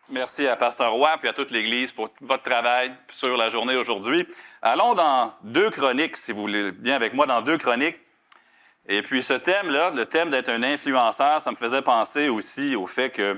Merci à Pasteur Roy et à toute l'Église pour votre travail sur la journée aujourd'hui. Allons dans 2 Chroniques, si vous voulez bien avec moi, dans 2 Chroniques. Et puis ce thème-là, le thème d'être un influenceur, ça me faisait penser aussi au fait que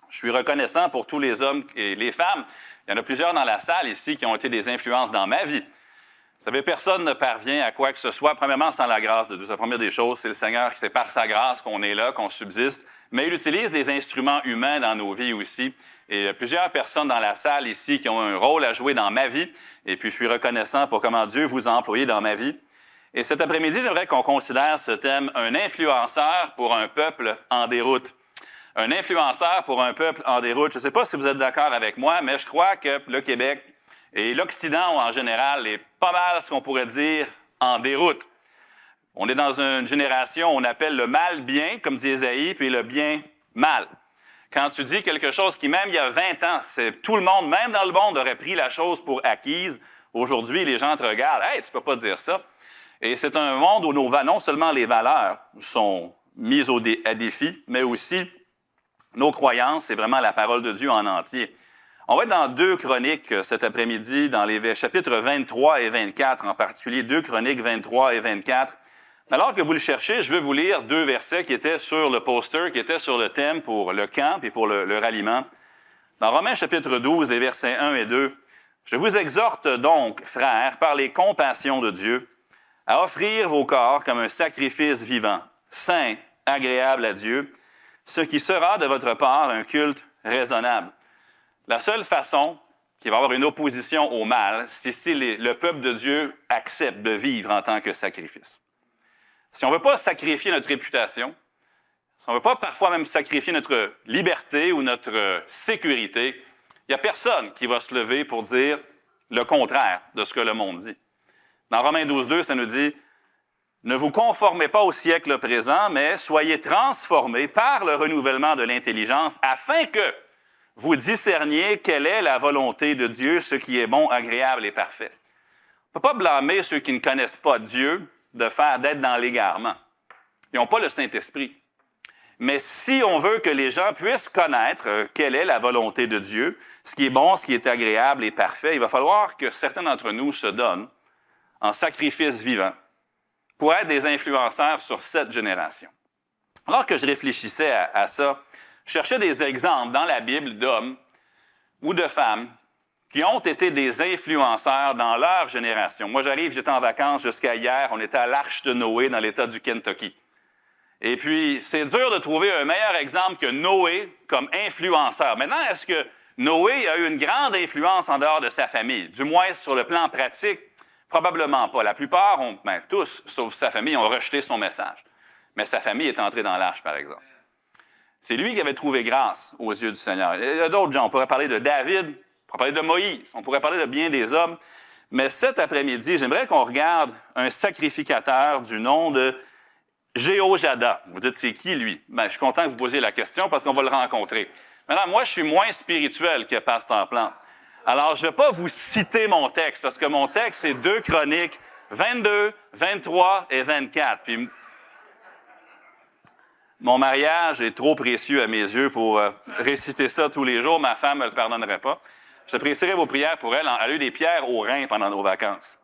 je suis reconnaissant pour tous les hommes et les femmes. Il y en a plusieurs dans la salle ici qui ont été des influences dans ma vie. Vous savez, personne ne parvient à quoi que ce soit, premièrement, sans la grâce de Dieu. C'est la première des choses, c'est le Seigneur qui c'est par sa grâce qu'on est là, qu'on subsiste. Mais il utilise des instruments humains dans nos vies aussi. Et il y a plusieurs personnes dans la salle ici qui ont un rôle à jouer dans ma vie. Et puis, je suis reconnaissant pour comment Dieu vous a employé dans ma vie. Et cet après-midi, j'aimerais qu'on considère ce thème, un influenceur pour un peuple en déroute. Un influenceur pour un peuple en déroute. Je ne sais pas si vous êtes d'accord avec moi, mais je crois que le Québec et l'Occident en général est pas mal ce qu'on pourrait dire en déroute. On est dans une génération où on appelle le mal bien, comme dit Ésaïe, puis le bien mal. Quand tu dis quelque chose qui, même il y a 20 ans, tout le monde, même dans le monde, aurait pris la chose pour acquise. Aujourd'hui, les gens te regardent. « Hey, tu peux pas dire ça. » Et c'est un monde où non seulement les valeurs sont mises à défi, mais aussi nos croyances, c'est vraiment la parole de Dieu en entier. On va être dans 2 Chroniques cet après-midi, dans les chapitres 23 et 24, en particulier 2 Chroniques 23 et 24. Alors que vous le cherchez, je veux vous lire 2 versets qui étaient sur le poster, qui étaient sur le thème pour le camp et pour le ralliement. Dans Romains chapitre 12, les versets 1 et 2, « Je vous exhorte donc, frères, par les compassions de Dieu, à offrir vos corps comme un sacrifice vivant, saint, agréable à Dieu, ce qui sera de votre part un culte raisonnable. » La seule façon qu'il va y avoir une opposition au mal, c'est si le peuple de Dieu accepte de vivre en tant que sacrifice. Si on ne veut pas sacrifier notre réputation, si on ne veut pas parfois même sacrifier notre liberté ou notre sécurité, il n'y a personne qui va se lever pour dire le contraire de ce que le monde dit. Dans Romains 12, 2, ça nous dit « Ne vous conformez pas au siècle présent, mais soyez transformés par le renouvellement de l'intelligence, afin que vous discerniez quelle est la volonté de Dieu, ce qui est bon, agréable et parfait. » On ne peut pas blâmer ceux qui ne connaissent pas Dieu d'être dans l'égarement. Ils n'ont pas le Saint-Esprit. Mais si on veut que les gens puissent connaître quelle est la volonté de Dieu, ce qui est bon, ce qui est agréable et parfait, il va falloir que certains d'entre nous se donnent en sacrifice vivant pour être des influenceurs sur cette génération. Alors que je réfléchissais à ça, je cherchais des exemples dans la Bible d'hommes ou de femmes qui ont été des influenceurs dans leur génération. Moi, j'étais en vacances jusqu'à hier, on était à l'Arche de Noé dans l'État du Kentucky. Et puis, c'est dur de trouver un meilleur exemple que Noé comme influenceur. Maintenant, est-ce que Noé a eu une grande influence en dehors de sa famille? Du moins, sur le plan pratique, probablement pas. La plupart, tous, sauf sa famille, ont rejeté son message. Mais sa famille est entrée dans l'Arche, par exemple. C'est lui qui avait trouvé grâce aux yeux du Seigneur. Il y a d'autres gens. On pourrait parler de David, on pourrait parler de Moïse, on pourrait parler de bien des hommes. Mais cet après-midi, j'aimerais qu'on regarde un sacrificateur du nom de Jéhojada. Vous dites, c'est qui, lui? Je suis content que vous posiez la question parce qu'on va le rencontrer. Maintenant, moi, je suis moins spirituel que Pasteur Plante. Alors, je ne vais pas vous citer mon texte parce que mon texte, c'est 2 Chroniques 22, 23 et 24. Puis, mon mariage est trop précieux à mes yeux pour réciter ça tous les jours. Ma femme ne me le pardonnerait pas. J'apprécierais vos prières pour elle. Elle a eu des pierres aux reins pendant nos vacances.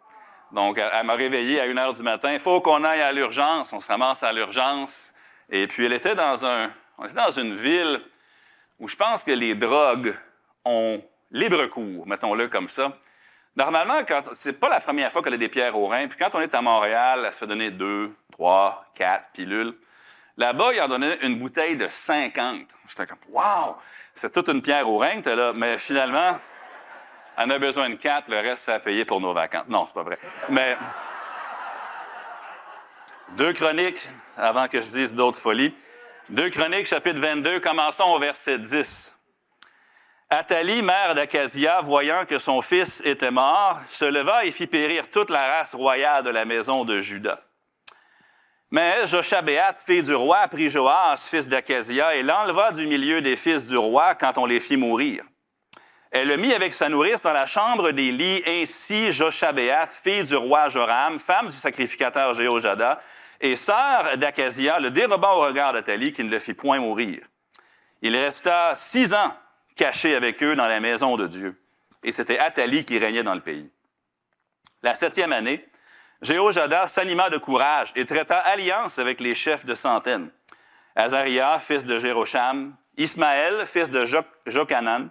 Donc, elle m'a réveillé à 1h du matin. Il faut qu'on aille à l'urgence. On se ramasse à l'urgence. Et puis, on était dans une ville où je pense que les drogues ont libre cours, mettons-le comme ça. Normalement, c'est pas la première fois qu'elle a des pierres aux reins. Puis quand on est à Montréal, elle se fait donner 2, 3, 4 pilules. Là-bas, ils en donnaient une bouteille de 50. J'étais comme, wow! C'est toute une pierre aux reins que t'as là. Mais finalement, elle en a besoin de 4. Le reste, c'est à payer pour nos vacances. Non, c'est pas vrai. Mais 2 Chroniques, avant que je dise d'autres folies. 2 Chroniques, chapitre 22, commençons au verset 10. Athalie, mère d'Acasia, voyant que son fils était mort, se leva et fit périr toute la race royale de la maison de Juda. Mais Joshabéat, fille du roi, prit Joas, fils d'Acasia, et l'enleva du milieu des fils du roi quand on les fit mourir. Elle le mit avec sa nourrice dans la chambre des lits, ainsi Joshabéat, fille du roi Joram, femme du sacrificateur Jéhojada, et sœur d'Acasia, le déroba au regard d'Athalie, qui ne le fit point mourir. Il resta 6 ans caché avec eux dans la maison de Dieu. Et c'était Athalie qui régnait dans le pays. La 7e année, Jéhoiada s'anima de courage et traita alliance avec les chefs de centaines. Azaria, fils de Jérocham, Ismaël, fils de Jochanan,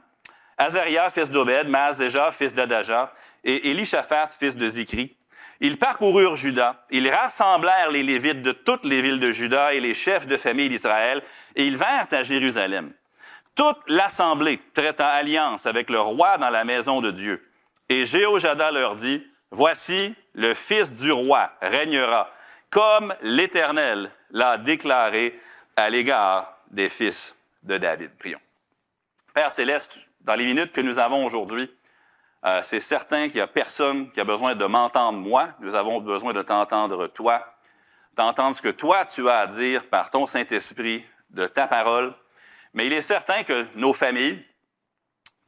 Azaria, fils d'Obed, Maazéja, fils d'Adaja, et Élishaphat, fils de Zikri. Ils parcoururent Juda, ils rassemblèrent les Lévites de toutes les villes de Juda et les chefs de famille d'Israël, et ils vinrent à Jérusalem. Toute l'assemblée traita alliance avec le roi dans la maison de Dieu. Et Jéhoiada leur dit, « Voici, le fils du roi régnera, comme l'Éternel l'a déclaré à l'égard des fils de David. » Prions. Père Céleste, dans les minutes que nous avons aujourd'hui, c'est certain qu'il n'y a personne qui a besoin de m'entendre moi. Nous avons besoin de t'entendre toi, d'entendre ce que toi tu as à dire par ton Saint-Esprit, de ta parole. Mais il est certain que nos familles,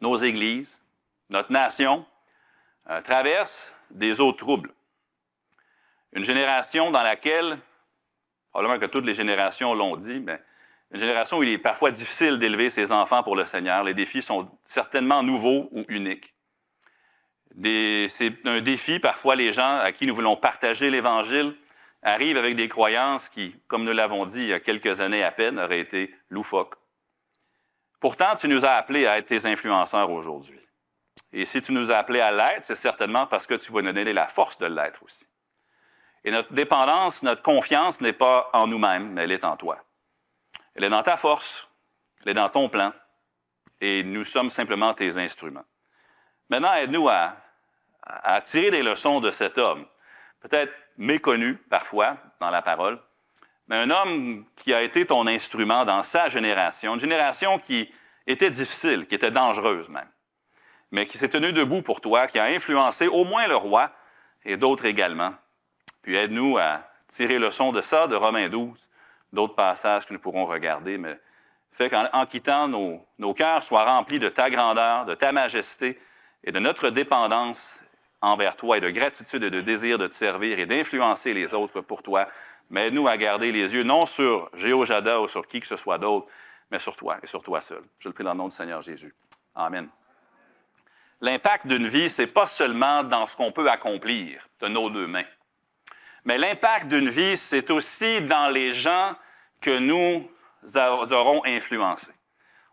nos églises, notre nation traversent des eaux troubles. Une génération dans laquelle, probablement que toutes les générations l'ont dit, mais une génération où il est parfois difficile d'élever ses enfants pour le Seigneur. Les défis sont certainement nouveaux ou uniques. C'est un défi, parfois les gens à qui nous voulons partager l'Évangile arrivent avec des croyances qui, comme nous l'avons dit il y a quelques années à peine, auraient été loufoques. Pourtant, tu nous as appelés à être tes influenceurs aujourd'hui. Et si tu nous as appelés à l'être, c'est certainement parce que tu vas nous donner la force de l'être aussi. Et notre dépendance, notre confiance n'est pas en nous-mêmes, mais elle est en toi. Elle est dans ta force, elle est dans ton plan, et nous sommes simplement tes instruments. Maintenant, aide-nous à tirer des leçons de cet homme, peut-être méconnu parfois dans la parole, mais un homme qui a été ton instrument dans sa génération, une génération qui était difficile, qui était dangereuse même, mais qui s'est tenue debout pour toi, qui a influencé au moins le roi et d'autres également. Puis aide-nous à tirer leçon de ça, de Romains 12, d'autres passages que nous pourrons regarder, mais fais qu'en quittant, nos cœurs soient remplis de ta grandeur, de ta majesté et de notre dépendance envers toi et de gratitude et de désir de te servir et d'influencer les autres pour toi. Mais aide-nous à garder les yeux non sur Jéhoiada ou sur qui que ce soit d'autre, mais sur toi et sur toi seul. Je le prie dans le nom du Seigneur Jésus. Amen. L'impact d'une vie, ce n'est pas seulement dans ce qu'on peut accomplir de nos deux mains. Mais l'impact d'une vie, c'est aussi dans les gens que nous aurons influencés.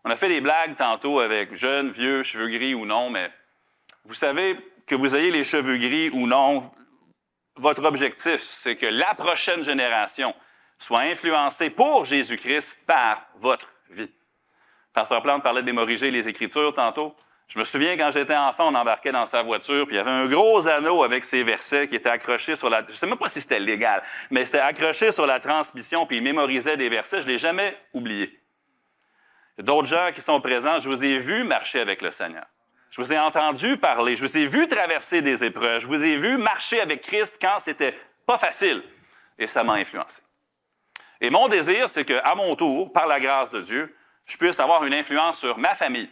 On a fait des blagues tantôt avec jeunes, vieux, cheveux gris ou non, mais vous savez que vous ayez les cheveux gris ou non, votre objectif, c'est que la prochaine génération soit influencée pour Jésus-Christ par votre vie. Pasteur Plante parlait de mémoriser les Écritures tantôt. Je me souviens, quand j'étais enfant, on embarquait dans sa voiture, puis il y avait un gros anneau avec ses versets qui était accroché sur la... Je ne sais même pas si c'était légal, mais c'était accroché sur la transmission, puis il mémorisait des versets. Je ne l'ai jamais oublié. D'autres gens qui sont présents, je vous ai vu marcher avec le Seigneur. Je vous ai entendu parler. Je vous ai vu traverser des épreuves. Je vous ai vu marcher avec Christ quand c'était pas facile. Et ça m'a influencé. Et mon désir, c'est qu'à mon tour, par la grâce de Dieu, je puisse avoir une influence sur ma famille,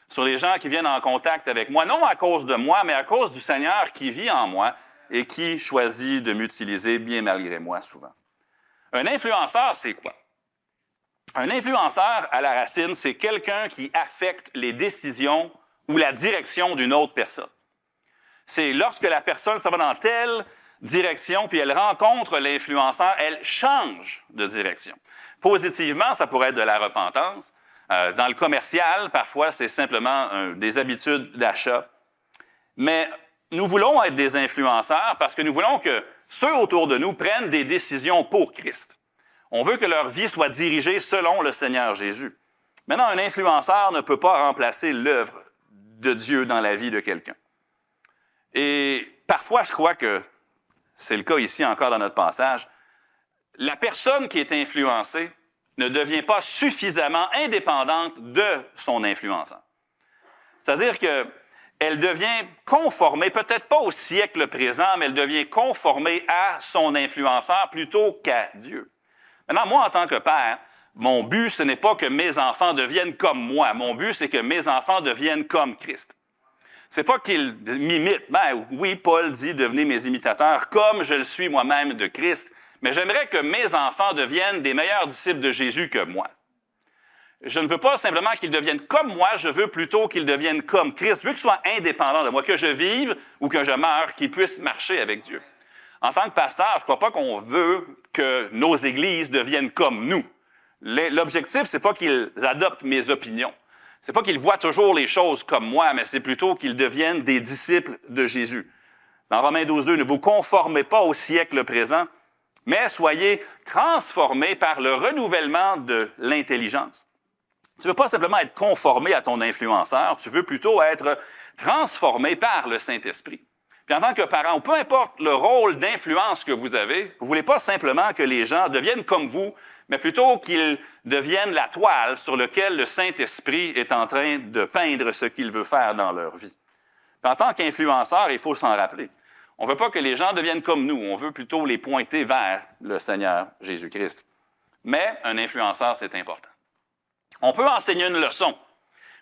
sur les gens qui viennent en contact avec moi, non à cause de moi, mais à cause du Seigneur qui vit en moi et qui choisit de m'utiliser bien malgré moi souvent. Un influenceur, c'est quoi? Un influenceur, à la racine, c'est quelqu'un qui affecte les décisions ou la direction d'une autre personne. C'est lorsque la personne s'en va dans telle direction, puis elle rencontre l'influenceur, elle change de direction. Positivement, ça pourrait être de la repentance. Dans le commercial, parfois, c'est simplement des habitudes d'achat. Mais nous voulons être des influenceurs parce que nous voulons que ceux autour de nous prennent des décisions pour Christ. On veut que leur vie soit dirigée selon le Seigneur Jésus. Maintenant, un influenceur ne peut pas remplacer l'œuvre de Dieu dans la vie de quelqu'un. Et parfois, je crois que c'est le cas ici encore dans notre passage, la personne qui est influencée ne devient pas suffisamment indépendante de son influenceur. C'est-à-dire qu'elle devient conformée, peut-être pas au siècle présent, mais elle devient conformée à son influenceur plutôt qu'à Dieu. Maintenant, moi, en tant que père, mon but, ce n'est pas que mes enfants deviennent comme moi. Mon but, c'est que mes enfants deviennent comme Christ. C'est pas qu'ils m'imitent. Ben oui, Paul dit « Devenez mes imitateurs comme je le suis moi-même de Christ ». Mais j'aimerais que mes enfants deviennent des meilleurs disciples de Jésus que moi. Je ne veux pas simplement qu'ils deviennent comme moi, je veux plutôt qu'ils deviennent comme Christ. Je veux qu'ils soient indépendants de moi, que je vive ou que je meure, qu'ils puissent marcher avec Dieu. En tant que pasteur, je ne crois pas qu'on veut que nos églises deviennent comme nous. L'objectif, c'est pas qu'ils adoptent mes opinions. C'est pas qu'ils voient toujours les choses comme moi, mais c'est plutôt qu'ils deviennent des disciples de Jésus. Dans Romains 12:2, ne vous conformez pas au siècle présent, mais soyez transformés par le renouvellement de l'intelligence. Tu ne veux pas simplement être conformé à ton influenceur, tu veux plutôt être transformé par le Saint-Esprit. Puis en tant que parent, peu importe le rôle d'influence que vous avez, vous ne voulez pas simplement que les gens deviennent comme vous, mais plutôt qu'ils deviennent la toile sur laquelle le Saint-Esprit est en train de peindre ce qu'il veut faire dans leur vie. Puis en tant qu'influenceur, il faut s'en rappeler. On ne veut pas que les gens deviennent comme nous, on veut plutôt les pointer vers le Seigneur Jésus-Christ. Mais un influenceur, c'est important. On peut enseigner une leçon,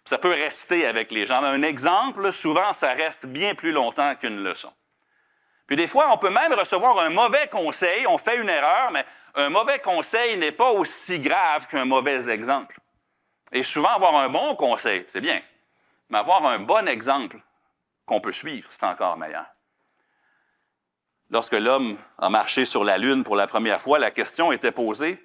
ça peut rester avec les gens. Un exemple, souvent, ça reste bien plus longtemps qu'une leçon. Puis des fois, on peut même recevoir un mauvais conseil, on fait une erreur, mais un mauvais conseil n'est pas aussi grave qu'un mauvais exemple. Et souvent, avoir un bon conseil, c'est bien, mais avoir un bon exemple qu'on peut suivre, c'est encore meilleur. Lorsque l'homme a marché sur la Lune pour la première fois, la question était posée,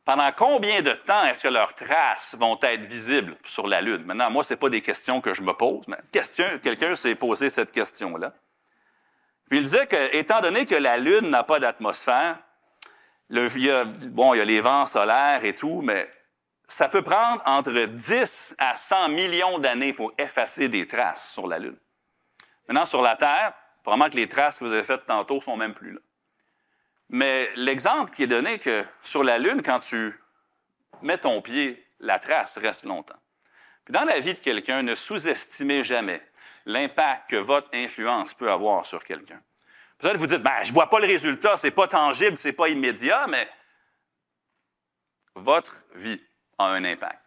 pendant combien de temps est-ce que leurs traces vont être visibles sur la Lune? Maintenant, moi, ce n'est pas des questions que je me pose, mais quelqu'un s'est posé cette question-là. Puis il disait que, étant donné que la Lune n'a pas d'atmosphère, il y a les vents solaires et tout, mais ça peut prendre entre 10 à 100 millions d'années pour effacer des traces sur la Lune. Maintenant, sur la Terre, probablement que les traces que vous avez faites tantôt sont même plus là. Mais l'exemple qui est donné que sur la Lune, quand tu mets ton pied, la trace reste longtemps. Puis dans la vie de quelqu'un, ne sous-estimez jamais l'impact que votre influence peut avoir sur quelqu'un. Peut-être vous dites, je ne vois pas le résultat, c'est pas tangible, c'est pas immédiat, mais votre vie a un impact.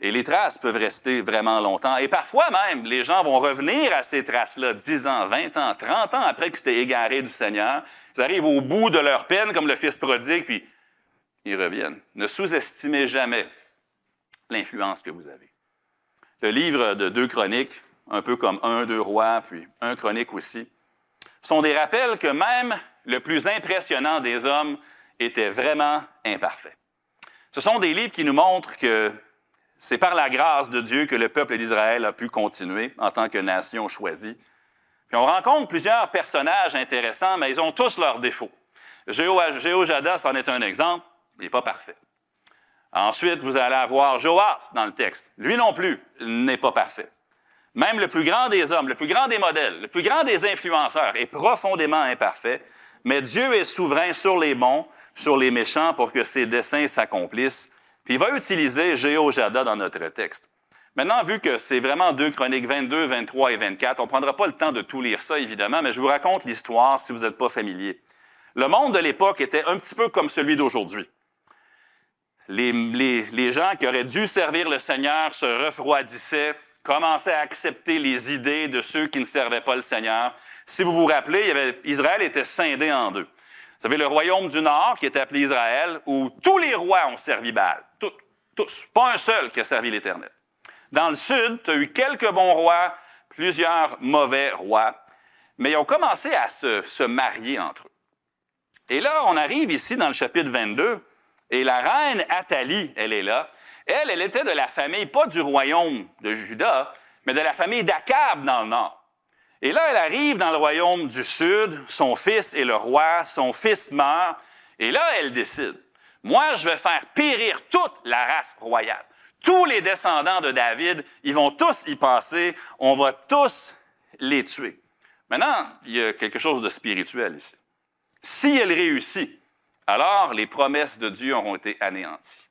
Et les traces peuvent rester vraiment longtemps. Et parfois même, les gens vont revenir à ces traces-là 10 ans, 20 ans, 30 ans après qu'ils s'étaient égarés du Seigneur. Ils arrivent au bout de leur peine, comme le fils prodigue, puis ils reviennent. Ne sous-estimez jamais l'influence que vous avez. Le livre de 2 Chroniques, un peu comme 1-2 Rois, puis 1 Chronique aussi, sont des rappels que même le plus impressionnant des hommes était vraiment imparfait. Ce sont des livres qui nous montrent que c'est par la grâce de Dieu que le peuple d'Israël a pu continuer en tant que nation choisie. Puis on rencontre plusieurs personnages intéressants, mais ils ont tous leurs défauts. Jéhoiada, c'en est un exemple, il n'est pas parfait. Ensuite, vous allez avoir Joas dans le texte. Lui non plus n'est pas parfait. Même le plus grand des hommes, le plus grand des modèles, le plus grand des influenceurs est profondément imparfait, mais Dieu est souverain sur les bons, sur les méchants pour que ses desseins s'accomplissent. Puis il va utiliser Jéhoiada dans notre texte. Maintenant, vu que c'est vraiment 2 Chroniques 22, 23 et 24, on ne prendra pas le temps de tout lire ça, évidemment, mais je vous raconte l'histoire si vous n'êtes pas familier. Le monde de l'époque était un petit peu comme celui d'aujourd'hui. Les gens qui auraient dû servir le Seigneur se refroidissaient, commençaient à accepter les idées de ceux qui ne servaient pas le Seigneur. Si vous vous rappelez, Israël était scindé en deux. Vous savez, le royaume du Nord, qui était appelé Israël, où tous les rois ont servi Baal. Tous. Pas un seul qui a servi l'Éternel. Dans le Sud, tu as eu quelques bons rois, plusieurs mauvais rois, mais ils ont commencé à se marier entre eux. Et là, on arrive ici dans le chapitre 22, et la reine Athalie, elle est là. Elle était de la famille, pas du royaume de Juda, mais de la famille d'Akab dans le Nord. Et là, elle arrive dans le royaume du Sud, son fils est le roi, son fils meurt, et là, elle décide, moi, je vais faire périr toute la race royale. Tous les descendants de David, ils vont tous y passer, on va tous les tuer. Maintenant, il y a quelque chose de spirituel ici. Si elle réussit, alors les promesses de Dieu auront été anéanties.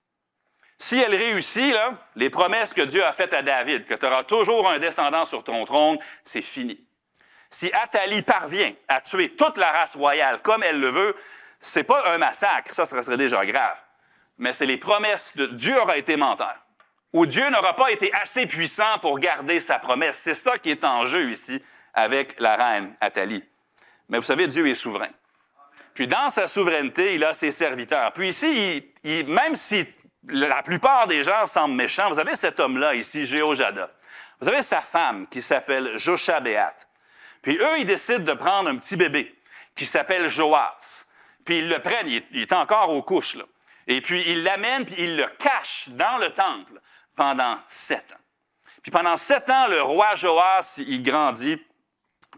Si elle réussit, là, les promesses que Dieu a faites à David, que tu auras toujours un descendant sur ton trône, c'est fini. Si Athalie parvient à tuer toute la race royale comme elle le veut, c'est pas un massacre, ça serait déjà grave, mais c'est les promesses de Dieu aura été menteur, ou Dieu n'aura pas été assez puissant pour garder sa promesse. C'est ça qui est en jeu ici avec la reine Athalie. Mais vous savez, Dieu est souverain. Puis dans sa souveraineté, il a ses serviteurs. Puis ici, même si la plupart des gens semblent méchants. Vous avez cet homme-là ici, Jéhojada. Vous avez sa femme qui s'appelle Joshabéat. Puis eux, ils décident de prendre un petit bébé qui s'appelle Joas. Puis ils le prennent, il est encore aux couches, là. Et puis ils l'amènent, puis ils le cachent dans le temple pendant 7 ans. Puis pendant 7 ans, le roi Joas, il grandit.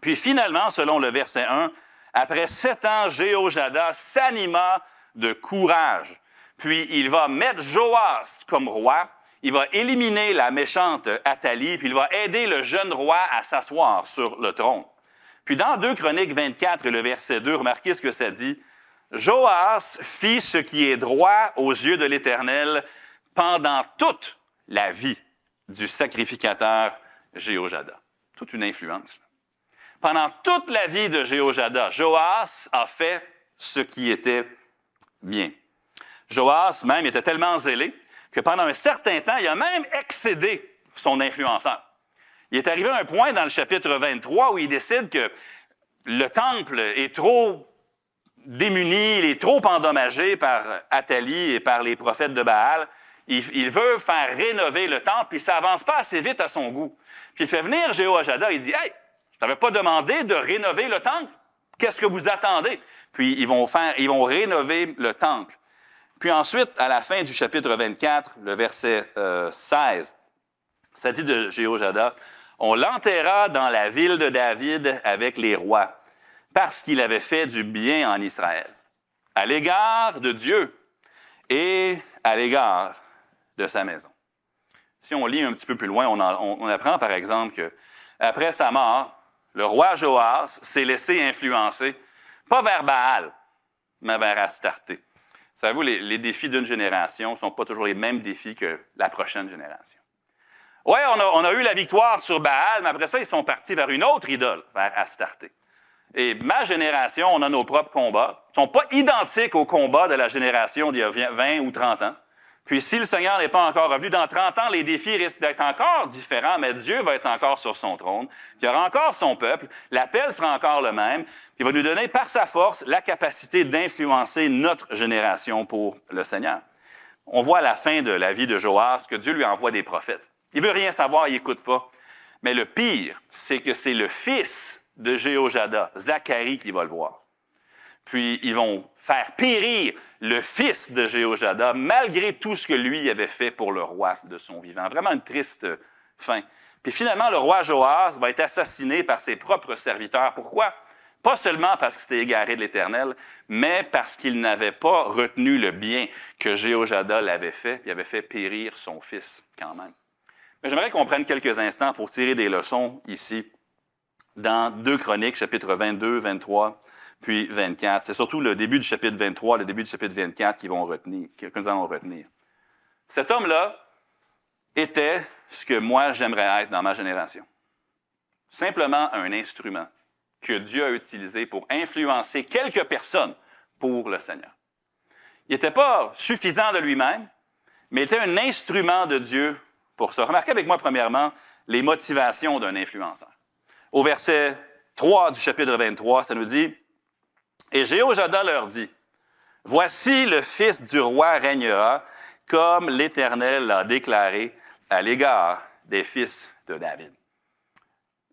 Puis finalement, selon le verset 1, après 7 ans, Jéhojada s'anima de courage. Puis il va mettre Joas comme roi. Il va éliminer la méchante Athalie, puis il va aider le jeune roi à s'asseoir sur le trône. Puis dans 2 Chroniques 24 et le verset 2, remarquez ce que ça dit. Joas fit ce qui est droit aux yeux de l'Éternel pendant toute la vie du sacrificateur Jéhojada. Toute une influence. Pendant toute la vie de Jéhojada, Joas a fait ce qui était bien. Joas, même, était tellement zélé que pendant un certain temps, il a même excédé son influenceur. Il est arrivé à un point dans le chapitre 23 où il décide que le temple est trop démuni, il est trop endommagé par Athalie et par les prophètes de Baal. Il veut faire rénover le temple, puis ça avance pas assez vite à son goût. Puis il fait venir Jéhojada, il dit « Hey, je t'avais pas demandé de rénover le temple. Qu'est-ce que vous attendez? » Puis ils vont rénover le temple. Puis ensuite, à la fin du chapitre 24, le verset 16, ça dit de Jéhojada, « On l'enterra dans la ville de David avec les rois, parce qu'il avait fait du bien en Israël, à l'égard de Dieu et à l'égard de sa maison. » Si on lit un petit peu plus loin, on apprend par exemple que après sa mort, le roi Joas s'est laissé influencer, pas vers Baal, mais vers Astarté. Savez-vous, les défis d'une génération ne sont pas toujours les mêmes défis que la prochaine génération. Oui, on a eu la victoire sur Baal, mais après ça, ils sont partis vers une autre idole, vers Astarté. Et ma génération, on a nos propres combats. Ils ne sont pas identiques aux combats de la génération d'il y a 20 ou 30 ans. Puis si le Seigneur n'est pas encore revenu, dans 30 ans, les défis risquent d'être encore différents, mais Dieu va être encore sur son trône. Il y aura encore son peuple. L'appel sera encore le même. Il va nous donner, par sa force, la capacité d'influencer notre génération pour le Seigneur. On voit à la fin de la vie de Joas que Dieu lui envoie des prophètes. Il ne veut rien savoir, il n'écoute pas. Mais le pire, c'est que c'est le fils de Jéhojada, Zacharie, qui va le voir. Puis ils vont faire périr le fils de Jéhojada, malgré tout ce que lui avait fait pour le roi de son vivant. Vraiment une triste fin. Puis finalement, le roi Joas va être assassiné par ses propres serviteurs. Pourquoi? Pas seulement parce qu'il s'était égaré de l'Éternel, mais parce qu'il n'avait pas retenu le bien que Jéhojada l'avait fait. Il avait fait périr son fils quand même. Mais j'aimerais qu'on prenne quelques instants pour tirer des leçons ici, dans 2 Chroniques, chapitres 22, 23, puis 24. C'est surtout le début du chapitre 23, le début du chapitre 24 que nous allons retenir. Cet homme-là était ce que moi j'aimerais être dans ma génération. Simplement un instrument que Dieu a utilisé pour influencer quelques personnes pour le Seigneur. Il n'était pas suffisant de lui-même, mais il était un instrument de Dieu pour ça. Remarquez avec moi, premièrement, les motivations d'un influenceur. Au verset 3 du chapitre 23, ça nous dit « Et Jéhojada leur dit, « Voici le fils du roi régnera, comme l'Éternel l'a déclaré à l'égard des fils de David. »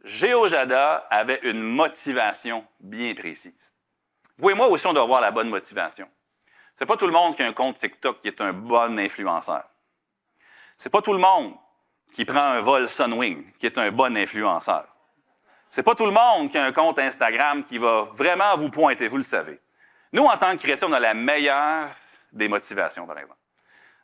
Jéhojada avait une motivation bien précise. Vous et moi aussi, on doit avoir la bonne motivation. C'est pas tout le monde qui a un compte TikTok qui est un bon influenceur. C'est pas tout le monde qui prend un vol Sunwing qui est un bon influenceur. C'est pas tout le monde qui a un compte Instagram qui va vraiment vous pointer, vous le savez. Nous, en tant que chrétiens, on a la meilleure des motivations, par exemple.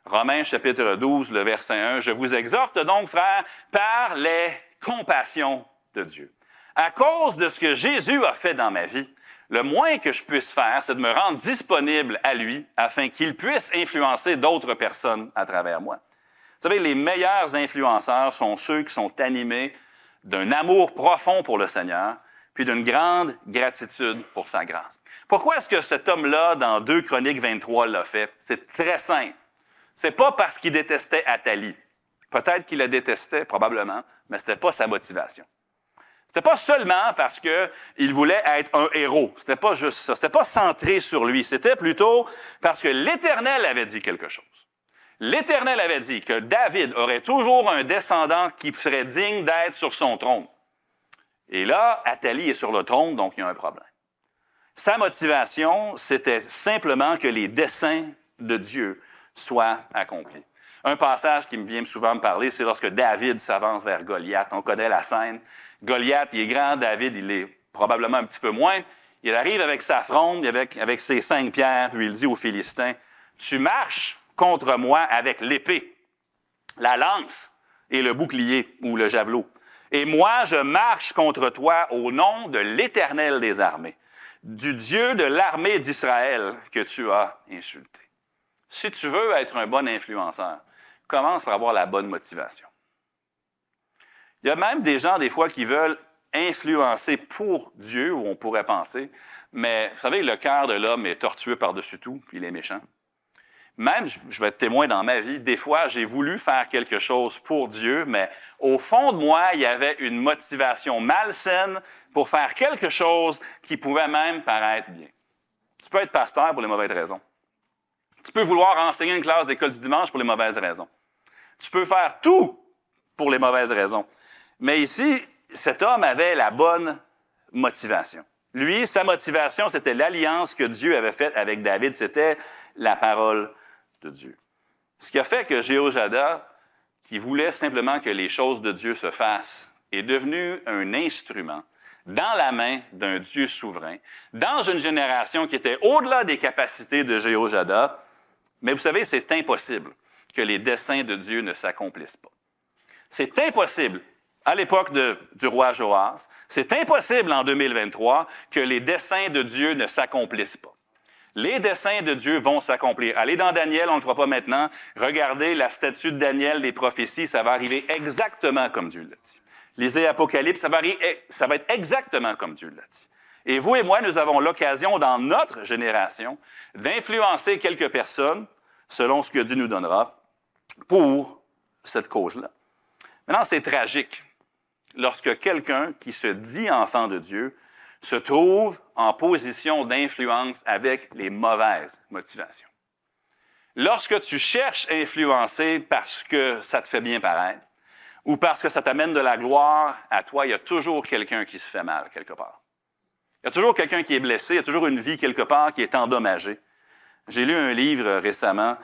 Romains, chapitre 12, le verset 1, « Je vous exhorte donc, frères, par les compassions de Dieu. À cause de ce que Jésus a fait dans ma vie, le moins que je puisse faire, c'est de me rendre disponible à lui afin qu'il puisse influencer d'autres personnes à travers moi. » Vous savez, les meilleurs influenceurs sont ceux qui sont animés d'un amour profond pour le Seigneur, puis d'une grande gratitude pour sa grâce. Pourquoi est-ce que cet homme-là, dans 2 Chroniques 23, l'a fait? C'est très simple. C'est pas parce qu'il détestait Athalie. Peut-être qu'il la détestait, probablement, mais c'était pas sa motivation. C'était pas seulement parce qu'il voulait être un héros. C'était pas juste ça. C'était pas centré sur lui. C'était plutôt parce que l'Éternel avait dit quelque chose. L'Éternel avait dit que David aurait toujours un descendant qui serait digne d'être sur son trône. Et là, Athalie est sur le trône, donc il y a un problème. Sa motivation, c'était simplement que les desseins de Dieu soient accomplis. Un passage qui me vient souvent me parler, c'est lorsque David s'avance vers Goliath. On connaît la scène. Goliath, il est grand, David, il est probablement un petit peu moins. Il arrive avec sa fronde, avec ses 5 pierres, puis il dit aux Philistins, « Tu marches contre moi avec l'épée, la lance et le bouclier ou le javelot. Et moi, je marche contre toi au nom de l'Éternel des armées, du Dieu de l'armée d'Israël que tu as insulté. » Si tu veux être un bon influenceur, commence par avoir la bonne motivation. Il y a même des gens, des fois, qui veulent influencer pour Dieu, ou on pourrait penser, mais vous savez, le cœur de l'homme est tortueux par-dessus tout, puis il est méchant. Même, je vais être témoin dans ma vie, des fois, j'ai voulu faire quelque chose pour Dieu, mais au fond de moi, il y avait une motivation malsaine pour faire quelque chose qui pouvait même paraître bien. Tu peux être pasteur pour les mauvaises raisons. Tu peux vouloir enseigner une classe d'école du dimanche pour les mauvaises raisons. Tu peux faire tout pour les mauvaises raisons. Mais ici, cet homme avait la bonne motivation. Lui, sa motivation, c'était l'alliance que Dieu avait faite avec David. C'était la parole de Dieu. Ce qui a fait que Jéhoiada, qui voulait simplement que les choses de Dieu se fassent, est devenu un instrument dans la main d'un Dieu souverain, dans une génération qui était au-delà des capacités de Jéhoiada. Mais vous savez, c'est impossible que les desseins de Dieu ne s'accomplissent pas. C'est impossible à l'époque du roi Joas, c'est impossible en 2023 que les desseins de Dieu ne s'accomplissent pas. Les desseins de Dieu vont s'accomplir. Allez dans Daniel, on ne le fera pas maintenant. Regardez la statue de Daniel, les prophéties, ça va arriver exactement comme Dieu l'a dit. Lisez Apocalypse, ça va être exactement comme Dieu l'a dit. Et vous et moi, nous avons l'occasion dans notre génération d'influencer quelques personnes, selon ce que Dieu nous donnera, pour cette cause-là. Maintenant, c'est tragique lorsque quelqu'un qui se dit enfant de Dieu se trouve en position d'influence avec les mauvaises motivations. Lorsque tu cherches à influencer parce que ça te fait bien paraître ou parce que ça t'amène de la gloire à toi, il y a toujours quelqu'un qui se fait mal quelque part. Il y a toujours quelqu'un qui est blessé, il y a toujours une vie quelque part qui est endommagée. J'ai lu un livre récemment,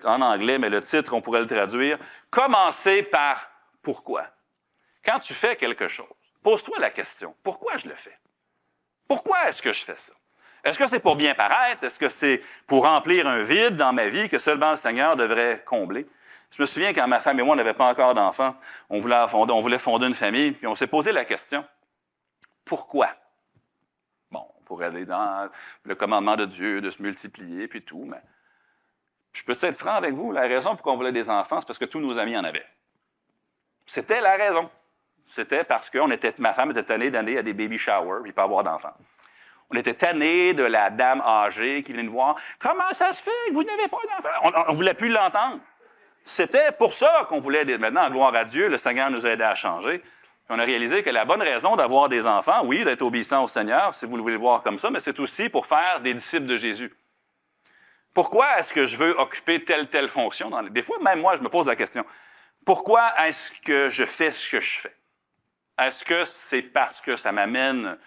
en anglais, mais le titre, on pourrait le traduire, « Commencer par pourquoi ». Quand tu fais quelque chose, pose-toi la question, pourquoi je le fais? Pourquoi est-ce que je fais ça? Est-ce que c'est pour bien paraître? Est-ce que c'est pour remplir un vide dans ma vie que seulement le Seigneur devrait combler? Je me souviens quand ma femme et moi n'avions pas encore d'enfants, on voulait fonder une famille, puis on s'est posé la question, pourquoi? Bon, on pourrait aller dans le commandement de Dieu, de se multiplier, puis tout, mais je peux être franc avec vous, la raison pour qu'on voulait des enfants, c'est parce que tous nos amis en avaient. C'était la raison. C'était parce que ma femme était tannée d'aller à des baby showers et pas avoir d'enfants. On était tannés de la dame âgée qui venait nous voir. « Comment ça se fait que vous n'avez pas d'enfants? » On ne voulait plus l'entendre. C'était pour ça qu'on voulait maintenant, gloire à Dieu, le Seigneur nous a aidés à changer. Puis on a réalisé que la bonne raison d'avoir des enfants, oui, d'être obéissant au Seigneur, si vous le voulez voir comme ça, mais c'est aussi pour faire des disciples de Jésus. Pourquoi est-ce que je veux occuper telle fonction? Des fois, même moi, je me pose la question. Pourquoi est-ce que je fais ce que je fais? Est-ce que c'est parce que ça m'amène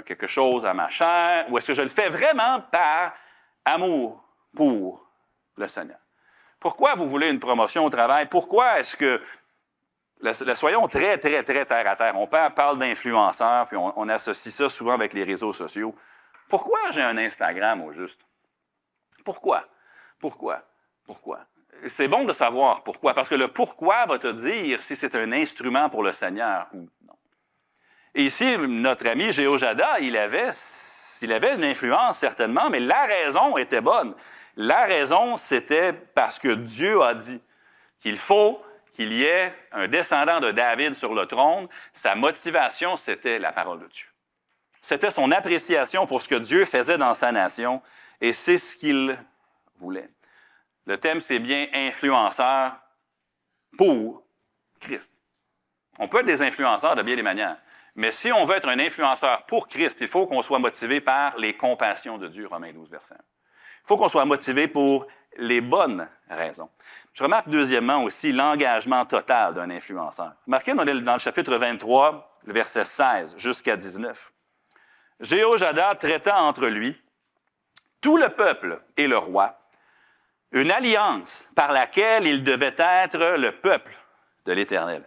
quelque chose à ma chair, ou est-ce que je le fais vraiment par amour pour le Seigneur? Pourquoi vous voulez une promotion au travail? Pourquoi est-ce que... Soyons très, très, très terre à terre. On parle d'influenceurs, puis on associe ça souvent avec les réseaux sociaux. Pourquoi j'ai un Instagram au juste? Pourquoi? C'est bon de savoir pourquoi, parce que le pourquoi va te dire si c'est un instrument pour le Seigneur ou non. Et ici, notre ami Jéhoiada, il avait une influence certainement, mais la raison était bonne. La raison, c'était parce que Dieu a dit qu'il faut qu'il y ait un descendant de David sur le trône. Sa motivation, c'était la parole de Dieu. C'était son appréciation pour ce que Dieu faisait dans sa nation, et c'est ce qu'il voulait. Le thème, c'est bien influenceurs pour Christ. On peut être des influenceurs de bien des manières, mais si on veut être un influenceur pour Christ, il faut qu'on soit motivé par les compassions de Dieu, Romains 12, verset 1. Il faut qu'on soit motivé pour les bonnes raisons. Je remarque deuxièmement aussi l'engagement total d'un influenceur. Remarquez dans le chapitre 23, le verset 16 jusqu'à 19. Jéhoiada traita entre lui, tout le peuple et le roi, une alliance par laquelle il devait être le peuple de l'Éternel.